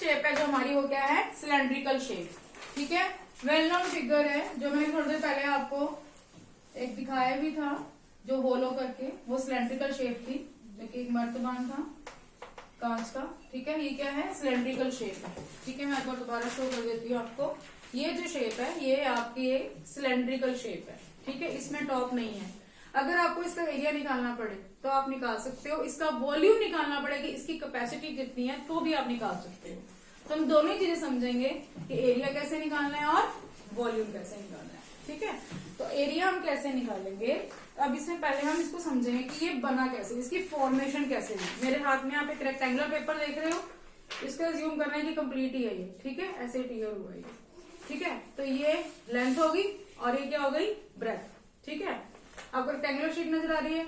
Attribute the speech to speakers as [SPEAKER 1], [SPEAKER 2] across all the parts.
[SPEAKER 1] Shape है जो हमारी, वो क्या है, सिलेंड्रिकल शेप। ठीक है, वेल नोन फिगर है जो मैंने थोड़ी देर पहले आपको एक दिखाया भी था, जो होलो करके, वो सिलेंड्रिकल शेप थी, जो कि एक मर्तबान था कांच का। ठीक है, ये क्या है, सिलेंड्रिकल शेप है। ठीक है, मैं एक बार दोबारा शो कर देती हूँ आपको। ये जो शेप है ये आपकी सिलेंड्रिकल शेप है। ठीक है, इसमें टॉप नहीं है। अगर आपको इसका एरिया निकालना पड़े तो आप निकाल सकते हो, इसका वॉल्यूम निकालना पड़ेगी, इसकी कैपेसिटी कितनी है तो भी आप निकाल सकते हो। तो हम दोनों ही चीजें समझेंगे कि एरिया कैसे निकालना है और वॉल्यूम कैसे निकालना है। ठीक है, तो एरिया हम कैसे निकालेंगे, अब इसमें पहले हम इसको समझेंगे कि ये बना कैसे, इसकी फॉर्मेशन कैसे हुई। मेरे हाथ में आप एक रेक्टेंगुलर पेपर देख रहे हो, इसको एज्यूम करना है कि कंप्लीट ही है ये। ठीक है, ऐसे टीयर हुआ ये। ठीक है, तो ये लेंथ होगी और ये क्या हो गई, ब्रेथ। ठीक है, आपको रेक्टेंगुलर शीट नजर आ रही है।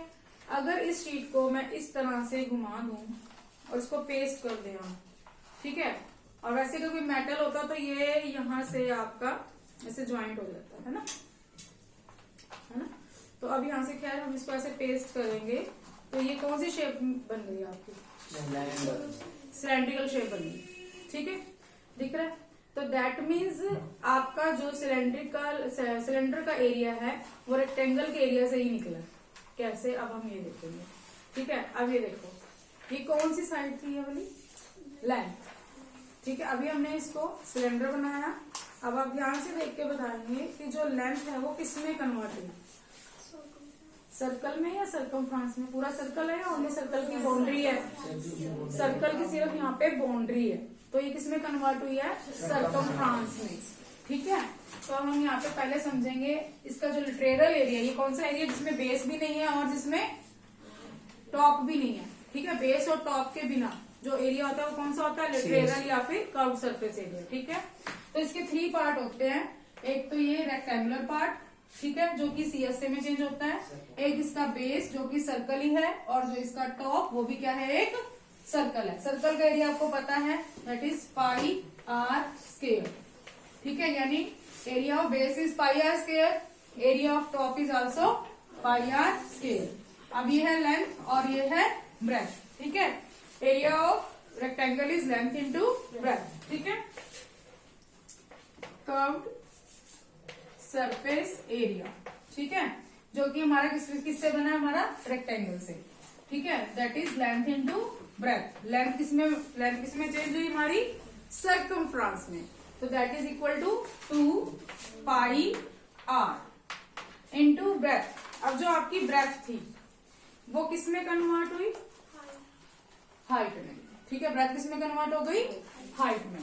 [SPEAKER 1] अगर इस शीट को मैं इस तरह से घुमा दूं और इसको पेस्ट कर दें, ठीक है, और वैसे का कोई मेटल होता तो ये यहां से आपका ऐसे ज्वाइंट हो जाता है ना, है ना। तो अब यहां से खैर हम इसको ऐसे पेस्ट करेंगे तो ये कौन सी शेप बन गई आपकी, सिलेंड्रिकल शेप बन गई। ठीक है, दिख रहा है। तो दैट मीन्स आपका जो सिलेंडर का एरिया है वो रेक्टेंगल के एरिया से ही निकला। कैसे, अब हम ये देखेंगे। ठीक है, अब ये देखो, ये कौन सी साइड थी, ये वाली लेंथ। ठीक है, अभी हमने इसको सिलेंडर बनाया। अब आप ध्यान से देख के बताएंगे कि जो लेंथ है वो किसमें कन्वर्ट हुई, सर्कल में या सर्कमफ्रांस में। पूरा सर्कल है या ओनली सर्कल की बाउंड्री है, सर्कल की सिर्फ यहाँ पे बाउंड्री है, तो ये किसमें कन्वर्ट हुई है, सर्कमफ्रांस में। ठीक है, तो हम यहाँ पे पहले समझेंगे इसका जो लिटरेरल एरिया, ये कौन सा एरिया जिसमें बेस भी नहीं है और जिसमें टॉप भी नहीं है। ठीक है, बेस और टॉप के बिना जो एरिया होता है वो कौन सा होता है, लिटरेरल या फिर कर्व सरफेस एरिया। ठीक है, तो इसके 3 पार्ट होते हैं। एक तो ये रेक्टेंगुलर पार्ट, ठीक है, जो कि सीएसए में चेंज होता है। एक इसका बेस जो कि सर्कल ही है, और जो इसका टॉप वो भी क्या है, एक सर्कल है। सर्कल का एरिया आपको पता है, that is pi are square. ठीक है, यानी area of base is pi are square, area of top is also pi are square. अब ये है लेंथ और ये है ब्रेथ। ठीक है, area of rectangle is length into breath. ठीक है, कर्व्ड सरफेस एरिया, ठीक है, जो कि हमारा किससे बना है, हमारा रेक्टेंगल से। ठीक है, that is length into breadth. Length किसमें चेंज हुई, हमारी सर्कमफ्रांस में। तो that is equal to 2 pi r into breadth. अब जो आपकी ब्रेथ थी वो किसमें कन्वर्ट हुई, हाइट में। ठीक है, ब्रेथ किसमें कन्वर्ट हो गई, हाइट में।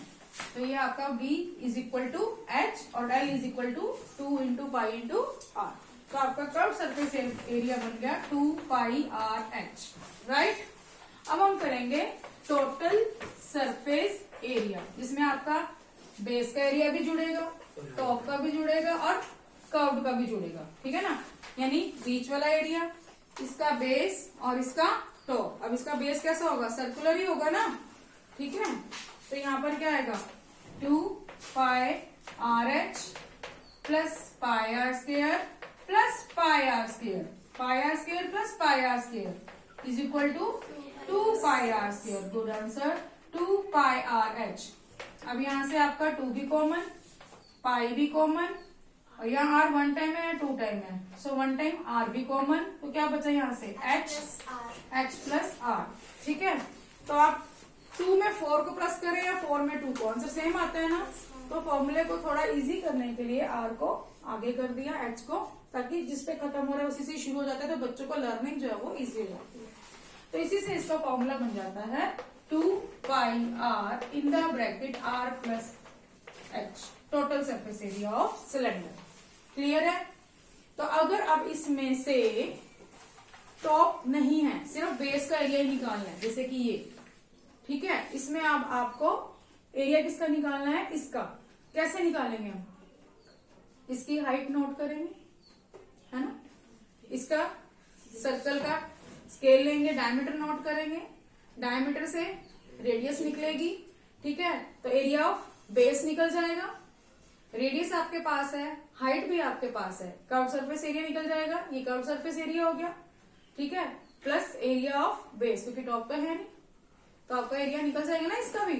[SPEAKER 1] तो ये आपका v is equal to h और l is equal to 2 into pi into r. तो आपका कर्व सरफेस एरिया बन गया 2 पाई आर एच, राइट। अब हम करेंगे टोटल सरफेस एरिया, जिसमें आपका बेस का एरिया भी जुड़ेगा, टॉप का भी जुड़ेगा और कर्व का भी जुड़ेगा। ठीक है ना, यानी बीच वाला एरिया, इसका बेस और इसका टॉप। अब इसका बेस कैसा होगा, सर्कुलर ही होगा ना। ठीक है, तो यहाँ पर क्या आएगा, 2 pi R H plus pi are square plus pi are square, pi are square plus pi are square is equal to 2 pi are square. Good answer, 2 pi R H. अब यहाँ से आपका 2 भी कॉमन, पाई भी कॉमन, और यहाँ are 1 time है 2 time है, सो 1 टाइम आर भी कॉमन। तो क्या बचा यहाँ से, एच प्लस आर। ठीक है, तो आप 2 में 4 को प्लस करें या 4 में 2 को, आंसर सेम आता है ना। तो फॉर्मूले को थोड़ा इजी करने के लिए आर को आगे कर दिया, एच को, ताकि जिस पे खत्म हो रहा है उसी से शुरू हो जाता है, तो बच्चों को लर्निंग जो है वो इजी हो जाती है। तो इसी से इसका फॉर्मूला बन जाता है 2 pi R in the bracket R plus H, total surface area of cylinder. Clear है। तो अगर अब इसमें से टॉप नहीं है, सिर्फ बेस का एरिया ही निकालना है, जैसे कि ये, ठीक है, इसमें अब आपको एरिया किसका निकालना है, इसका। कैसे निकालेंगे हम, इसकी हाइट नोट करेंगे, है ना, इसका सर्कल का स्केल लेंगे, डायमीटर नोट करेंगे, डायमीटर से रेडियस निकलेगी। ठीक है, तो एरिया ऑफ बेस निकल जाएगा, रेडियस आपके पास है, हाइट भी आपके पास है, कर्व सरफेस एरिया निकल जाएगा, ये कर्व सरफेस एरिया हो गया। ठीक है, प्लस एरिया ऑफ बेस, क्योंकि टॉप पे है नहीं, तो आपका एरिया निकल जाएगा ना इसका भी।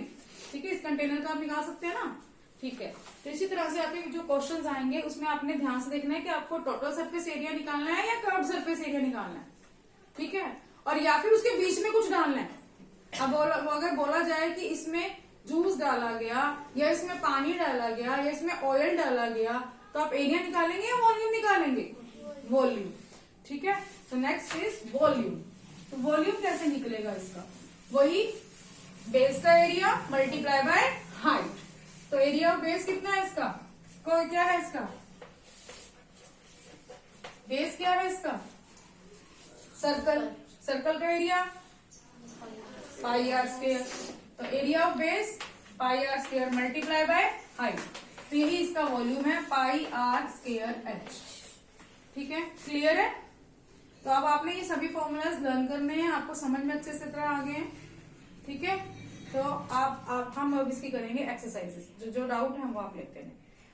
[SPEAKER 1] ठीक है, कंटेनर का आप निकाल सकते हैं ना, ठीक है। तो इसी तरह से आपके जो क्वेश्चंस आएंगे उसमें आपने ध्यान से देखना है कि आपको टोटल सरफेस एरिया निकालना है या कर्व सरफेस एरिया निकालना है, ठीक है, और या फिर उसके बीच में कुछ डालना है। अब अगर बोला जाए कि इसमें जूस डाला गया या इसमें पानी डाला गया या इसमें ऑयल डाला गया, तो आप एरिया निकालेंगे या वॉल्यूम निकालेंगे? वॉल्यूम, ठीक है। तो नेक्स्ट इज वॉल्यूम। तो वॉल्यूम कैसे निकलेगा इसका? वही बेस का एरिया मल्टीप्लाई बाय हाइट। तो एरिया ऑफ बेस कितना है इसका? क्या है इसका बेस? क्या है इसका? सर्कल। सर्कल का एरिया पाई आर स्क्वायर। तो area of base pi are square multiply by height. तो यही इसका वॉल्यूम है, पाई आर स्क्वायर एच, ठीक है। क्लियर है? तो अब आपने ये सभी फॉर्मूलाज लर्न करने हैं, आपको समझ में अच्छे से तरह आ गए हैं, ठीक है। तो आप हम अब इसकी करेंगे एक्सरसाइजेस। जो डाउट है वो आप लेते हैं।